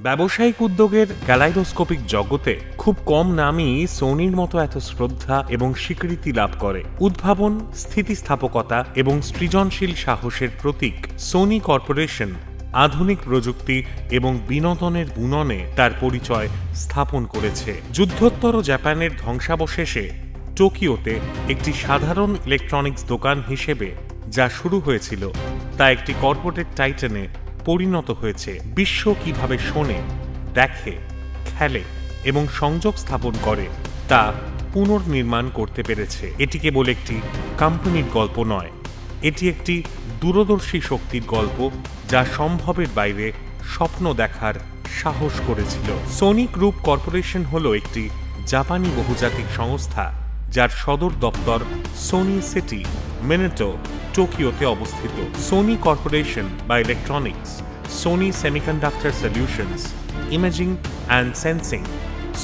ব্যবসায়িক উদ্যোগের ক্যালাইডোস্কোপিক জগতে খুব কম নামই সোনির মতো এত শ্রদ্ধা এবং স্বীকৃতি লাভ করে। উদ্ভাবন, স্থিতিস্থাপকতা এবং সৃজনশীল সাহসের প্রতীক সোনি কর্পোরেশন আধুনিক প্রযুক্তি এবং বিনোদনের বুননে তার পরিচয় স্থাপন করেছে। যুদ্ধোত্তর জাপানের ধ্বংসাবশেষে টোকিওতে একটি সাধারণ ইলেকট্রনিক্স দোকান হিসেবে যা শুরু হয়েছিল তা একটি কর্পোরেট টাইটানে পরিণত হয়েছে। বিশ্ব কিভাবে শোনে, দেখে, খেলে এবং সংযোগ স্থাপন করে তা পুনর্নির্মাণ করতে পেরেছে। এটি কেবল একটি কোম্পানির গল্প নয়, এটি একটি দূরদর্শী শক্তির গল্প যা সম্ভবের বাইরে স্বপ্ন দেখার সাহস করেছিল। সোনি গ্রুপ কর্পোরেশন হল একটি জাপানি বহুজাতিক সংস্থা যার সদর দপ্তর সোনি সিটি, মিনেটো, টোকিওতে অবস্থিত। সোনি কর্পোরেশন বা electronics, Sony semiconductor solutions, imaging and sensing,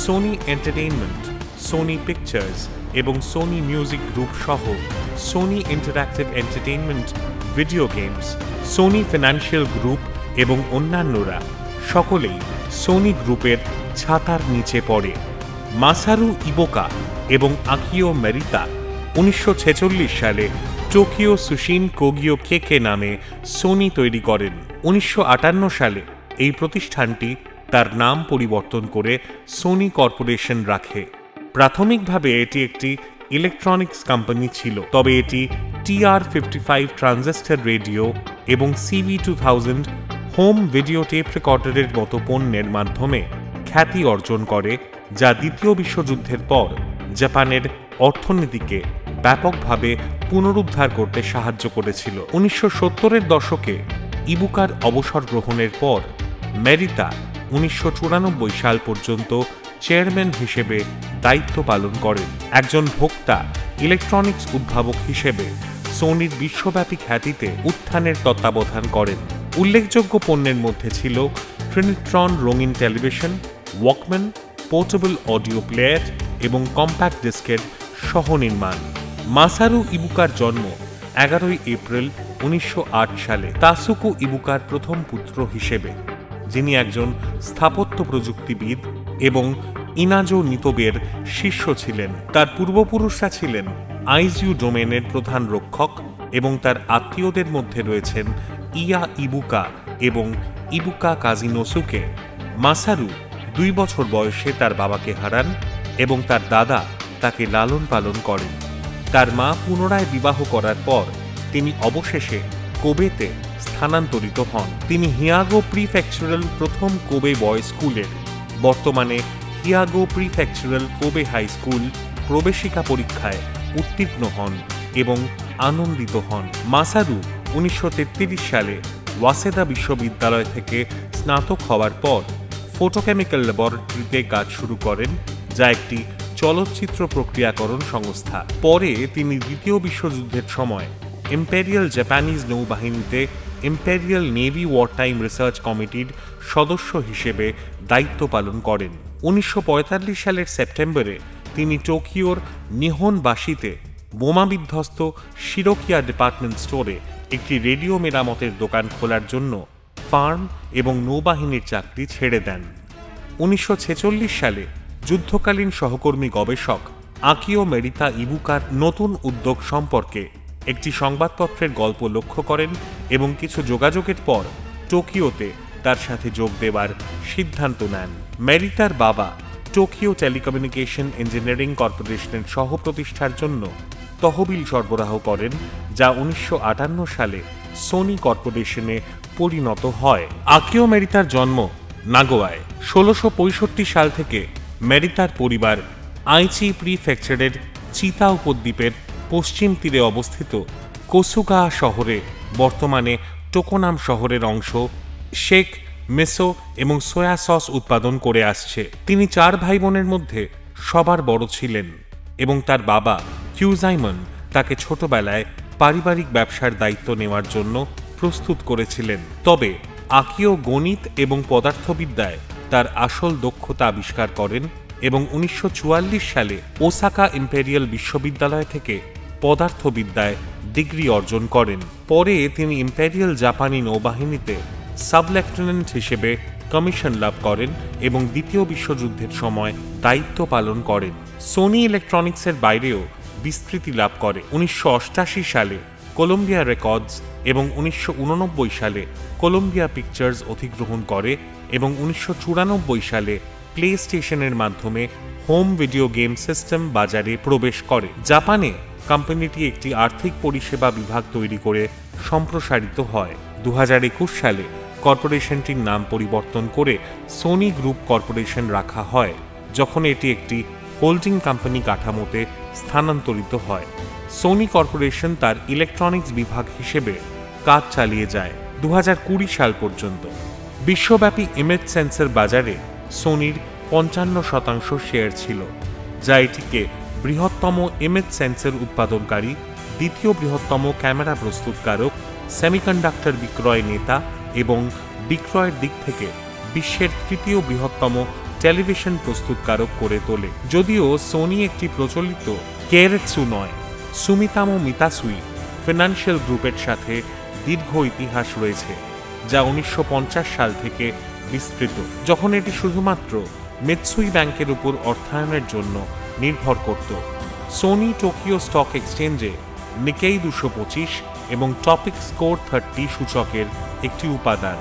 Sony entertainment, Sony pictures এবং সোনি মিউজিক গ্রুপ সহ Sony interactive entertainment, video games, Sony financial group এবং অন্যান্যরা সকলেই সোনি গ্রুপের ছাতার নিচে পড়ে। মাসারু ইবোকা এবং আকিও মেরিতা 1946 সালে টোকিও সুশিন কোগিও কেকে নামে সোনি তৈরি করেন। 1958 সালে এই প্রতিষ্ঠানটি তার নাম পরিবর্তন করে সোনি কর্পোরেশন রাখে। প্রাথমিকভাবে এটি একটি ইলেকট্রনিক্স কোম্পানি ছিল, তবে এটি TR-55 ট্রানজিস্টর রেডিও এবং CV-2000 হোম ভিডিও টেপ রেকর্ডারের মতো পণ্যের মাধ্যমে খ্যাতি অর্জন করে, যা দ্বিতীয় বিশ্বযুদ্ধের পর জাপানের অর্থনীতিকে ব্যাপকভাবে পুনরুদ্ধার করতে সাহায্য করেছিল। 1970-এর দশকে ইবুকার অবসর গ্রহণের পর মেরিতা 1994 সাল পর্যন্ত চেয়ারম্যান হিসেবে দায়িত্ব পালন করেন। একজন ভোক্তা ইলেকট্রনিক্স উদ্ভাবক হিসেবে সোনির বিশ্বব্যাপী খ্যাতিতে উত্থানের তত্ত্বাবধান করেন। উল্লেখযোগ্য পণ্যের মধ্যে ছিল ট্রিনিট্রন রঙিন television, Walkman, portable audio player এবং কম্প্যাক্ট ডিস্কের সহ-নির্মাণ। মাসারু ইবুকার জন্ম 11 এপ্রিল 1908 সালে তাসুকো ইবুকার প্রথম পুত্র হিসেবে, যিনি একজন স্থাপত্য প্রযুক্তিবিদ এবং ইনাজো নিতোবের শিষ্য ছিলেন। তার পূর্বপুরুষরা ছিলেন আইজিউ ডোমেনের প্রধান রক্ষক এবং তার আত্মীয়দের মধ্যে রয়েছেন ইয়া ইবুকা এবং ইবুকা কাজিনোসুকে। মাসারু 2 বছর বয়সে তার বাবাকে হারান এবং তার দাদা তাকে লালন পালন করেন। তার মা পুনরায় বিবাহ করার পর তিনি অবশেষে কোবেতে স্থানান্তরিত হন। তিনি হিয়াগো প্রিফেকচারাল প্রথম কোবে বয়েজ স্কুলের, বর্তমানে হিয়াগো প্রিফেকচারাল কোবে হাই স্কুল প্রবেশিকা পরীক্ষায় উত্তীর্ণ হন এবং আনন্দিত হন। মাসারু 1933 সালে ওয়াসেদা বিশ্ববিদ্যালয় থেকে স্নাতক হওয়ার পর ফটোকেমিক্যাল ল্যাবরেটরিতে কাজ শুরু করেন, যা একটি চলচ্চিত্র প্রক্রিয়াকরণ সংস্থা। পরে তিনি দ্বিতীয় বিশ্বযুদ্ধের সময় ইম্পেরিয়াল জাপানিজ নৌবাহিনীতে ইম্পেরিয়াল নেভি ওয়ারটাইম রিসার্চ কমিটির সদস্য হিসেবে দায়িত্ব পালন করেন। 1945 সালের সেপ্টেম্বরে তিনি টোকিওর নিহনবাসিতে বোমাবিধ্বস্ত শিরোকিয়া ডিপার্টমেন্ট স্টোরে একটি রেডিও মেরামতের দোকান খোলার জন্য ফার্ম এবং নৌবাহিনীর চাকরি ছেড়ে দেন। 1946 সালে যুদ্ধকালীন সহকর্মী গবেষক আকিও মেরিতা ইবুকার নতুন উদ্যোগ সম্পর্কে একটি সংবাদপত্রের গল্প লক্ষ্য করেন এবং কিছু যোগাযোগের পর টোকিওতে তার সাথে যোগ দেওয়ার সিদ্ধান্ত নেন। মেরিতার বাবা টোকিও টেলিকমিউনিকেশন ইঞ্জিনিয়ারিং কর্পোরেশনের সহ-প্রতিষ্ঠার জন্য তহবিল সরবরাহ করেন, যা 1958 সালে সোনি কর্পোরেশনে পরিণত হয়। আকিও মেরিতার জন্ম নাগোয়ায়। 1665 সাল থেকে মেরিতার পরিবার আইচি প্রিফেকচারের চিতা উপদ্বীপের পশ্চিম তীরে অবস্থিত কোসুগা শহরে, বর্তমানে টোকোনাম শহরের অংশ, শেক, মেসো এবং সোয়া সস উৎপাদন করে আসছে। তিনি 4 ভাই বোনের মধ্যে সবার বড় ছিলেন এবং তার বাবা কিউজাইমন তাকে ছোটবেলায় পারিবারিক ব্যবসার দায়িত্ব নেওয়ার জন্য প্রস্তুত করেছিলেন। তবে আকিও গণিত এবং পদার্থবিদ্যায় তার আসল দক্ষতা আবিষ্কার করেন এবং 1944 সালে ওসাকা ইম্পেরিয়াল বিশ্ববিদ্যালয় থেকে পদার্থবিদ্যায় ডিগ্রি অর্জন করেন। পরে তিনি ইম্পেরিয়াল জাপানি নৌবাহিনীতে সাব লেফটেন্যান্ট হিসেবে কমিশন লাভ করেন এবং দ্বিতীয় বিশ্বযুদ্ধের সময় দায়িত্ব পালন করেন। সোনি ইলেকট্রনিক্সের বাইরেও বিস্তৃতি লাভ করে 1988 সালে কলম্বিয়া রেকর্ডস এবং 1989 সালে কলম্বিয়া পিকচার্স অধিগ্রহণ করে এবং 1994 সালে প্লে স্টেশনের মাধ্যমে হোম ভিডিও গেম সিস্টেম বাজারে প্রবেশ করে। জাপানে কোম্পানিটি একটি আর্থিক পরিষেবা বিভাগ তৈরি করে সম্প্রসারিত হয়। 2021 সালে কর্পোরেশনটির নাম পরিবর্তন করে সোনি গ্রুপ কর্পোরেশন রাখা হয়, যখন এটি একটি হোল্ডিং কোম্পানি কাঠামোতে স্থানান্তরিত হয়। সোনি কর্পোরেশন তার ইলেকট্রনিক্স বিভাগ হিসেবে কাজ চালিয়ে যায় 2020 সাল পর্যন্ত। বিশ্বব্যাপী ইমেজ সেন্সর বাজারে সোনির 55% শেয়ার ছিল, যা এটিকে বৃহত্তম ইমেজ সেন্সর উৎপাদনকারী, দ্বিতীয় বৃহত্তম ক্যামেরা প্রস্তুতকারক, সেমিকন্ডাক্টর বিক্রয় নেতা এবং বিক্রয়ের দিক থেকে বিশ্বের তৃতীয় বৃহত্তম টেলিভিশন প্রস্তুতকারক করে তোলে। যদিও সোনি একটি প্রচলিত কেইরেটসু নয়, সুমিতামো মিতাসুই ফিনান্সিয়াল গ্রুপের সাথে দীর্ঘ ইতিহাস রয়েছে, যা 1950 সাল থেকে বিস্তৃত, যখন এটি শুধুমাত্র মিৎসুই ব্যাংকের উপর অর্থায়নের জন্য নির্ভর করত। সোনি টোকিও স্টক এক্সচেঞ্জে নিকেই 225 এবং টপিক স্কোর 30 সূচকের একটি উপাদান।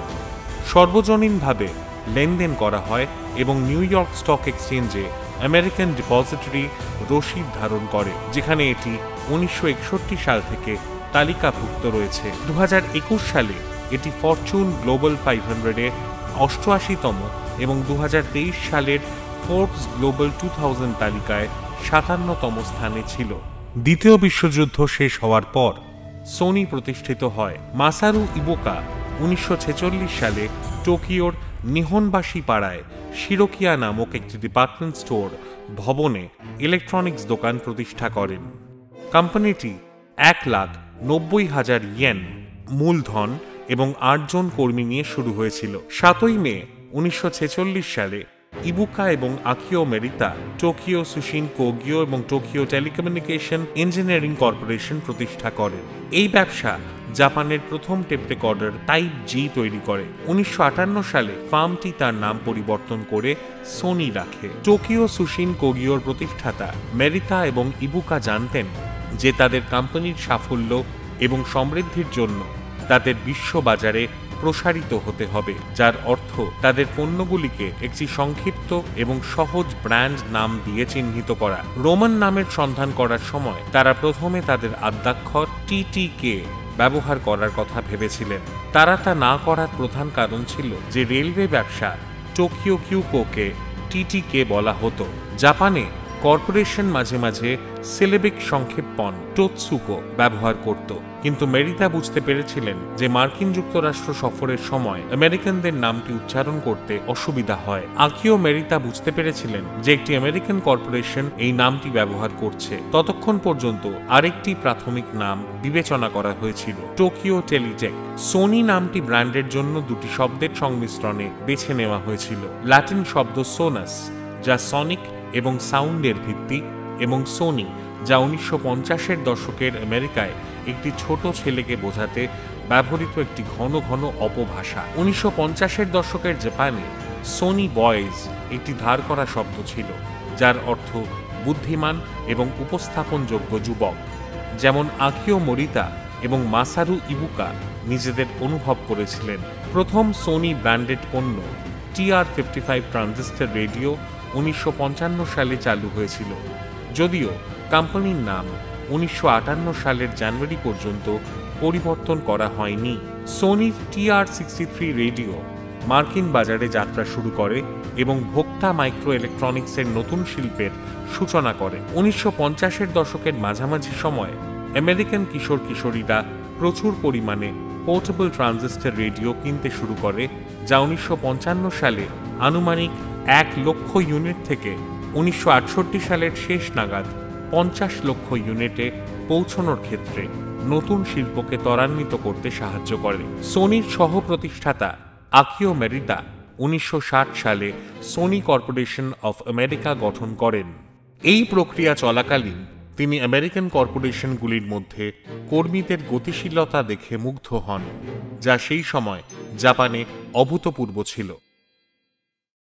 সর্বজনীনভাবে লেনদেন করা হয় এবং নিউ ইয়র্ক স্টক এক্সচেঞ্জে আমেরিকান ডিপোজিটরি রসিদ ধারণ করে, যেখানে এটি 1961 সাল থেকে তালিকাভুক্ত রয়েছে। 2021 সালে এটি ফরচুন গ্লোবাল 500-এ 88তম এবং 2023 সালের ফোর্বস গ্লোবাল 2000 তালিকায় 57তম স্থানে ছিল। দ্বিতীয় বিশ্বযুদ্ধ শেষ হওয়ার পর সোনি প্রতিষ্ঠিত হয়। মাসারু ইবোকা 1946 সালে টোকিওর নিহনবাসী পাড়ায় শিরোকিয়া নামক একটি ডিপার্টমেন্ট স্টোর ভবনে ইলেকট্রনিক্স দোকান প্রতিষ্ঠা করেন। কোম্পানিটি 1,90,000 ইয়েন মূলধন এবং 8 জন কর্মী নিয়ে শুরু হয়েছিল। 7 মে 1946 সালে ইবুকা এবং আকিও মেরিতা টোকিও সুশিন কোগিও এবং টোকিও টেলিকমিউনিকেশন ইঞ্জিনিয়ারিং কর্পোরেশন প্রতিষ্ঠা করেন। এই ব্যবসা জাপানের প্রথম টেপ রেকর্ডার টাইপ জি তৈরি করে। 1958 সালে ফার্মটি তার নাম পরিবর্তন করে সোনি রাখে। টোকিও সুশিন কোগিওর প্রতিষ্ঠাতা মেরিতা এবং ইবুকা জানতেন যে তাদের কোম্পানির সাফল্য এবং সমৃদ্ধির জন্য তাদের বিশ্ববাজারে প্রসারিত হতে হবে, যার অর্থ তাদের পণ্যগুলিকে একটি সংক্ষিপ্ত এবং সহজ ব্র্যান্ড নাম দিয়ে চিহ্নিত করা। রোমান নামের সন্ধান করার সময় তারা প্রথমে তাদের আদ্যাক্ষর টিটিকে ব্যবহার করার কথা ভেবেছিলেন। তারা তা না করার প্রধান কারণ ছিল যে রেলওয়ে ব্যবসা টোকিও কিউকোকে টিটিকে বলা হতো। জাপানে কর্পোরেশন মাঝে মাঝে সিলেবিক সংক্ষেপণ টোৎসুকো ব্যবহার করত, কিন্তু মেরিতা বুঝতে পেরেছিলেন যে মার্কিন যুক্তরাষ্ট্র সফরের সময় আমেরিকানদের নামটি উচ্চারণ করতে অসুবিধা হয়। আকিও মেরিতা বুঝতে পেরেছিলেন যে একটি আমেরিকান কর্পোরেশন এই নামটি ব্যবহার করছে। ততক্ষণ পর্যন্ত আরেকটি প্রাথমিক নাম বিবেচনা করা হয়েছিল, টোকিও টেলিটেক। সোনি নামটি ব্র্যান্ডের জন্য দুটি শব্দের সংমিশ্রণে বেছে নেওয়া হয়েছিল। ল্যাটিন শব্দ সোনাস, যা সনিক এবং সাউন্ডের ভিত্তি, এবং সোনি, যা 1950-এর দশকের আমেরিকায় একটি ছোট ছেলেকে বোঝাতে ব্যবহৃত একটি ঘন ঘন অপভাষা। 1950-এর দশকের জাপানে সোনি বয়েজ একটি ধার করা শব্দ ছিল, যার অর্থ বুদ্ধিমান এবং উপস্থাপনযোগ্য যুবক, যেমন আকিও মোরিতা এবং মাসারু ইবুকা নিজেদের অনুভব করেছিলেন। প্রথম সোনি ব্র্যান্ডেড পণ্য TR-55 ট্রানজিস্টর রেডিও 1955 সালে চালু হয়েছিল, যদিও কোম্পানির নাম 1958 সালের জানুয়ারি পর্যন্ত পরিবর্তন করা হয়নি। সোনির TR-63 রেডিও মার্কিন বাজারে যাত্রা শুরু করে এবং ভোক্তা মাইক্রো ইলেকট্রনিক্সের নতুন শিল্পের সূচনা করে। 1950-এর দশকের মাঝামাঝি সময়ে আমেরিকান কিশোর কিশোরীরা প্রচুর পরিমাণে পোর্টেবল ট্রানজিস্টর রেডিও কিনতে শুরু করে, যা 1955 সালে আনুমানিক 1 লক্ষ ইউনিট থেকে 1968 সালের শেষ নাগাদ 50 লক্ষ ইউনিটে পৌঁছানোর ক্ষেত্রে নতুন শিল্পকে ত্বরান্বিত করতে সাহায্য করে। সোনির সহ প্রতিষ্ঠাতা আকিও মেরিতা 1960 সালে সোনি কর্পোরেশন অফ আমেরিকা গঠন করেন। এই প্রক্রিয়া চলাকালীন তিনি আমেরিকান কর্পোরেশনগুলির মধ্যে কর্মীদের গতিশীলতা দেখে মুগ্ধ হন, যা সেই সময় জাপানে অভূতপূর্ব ছিল।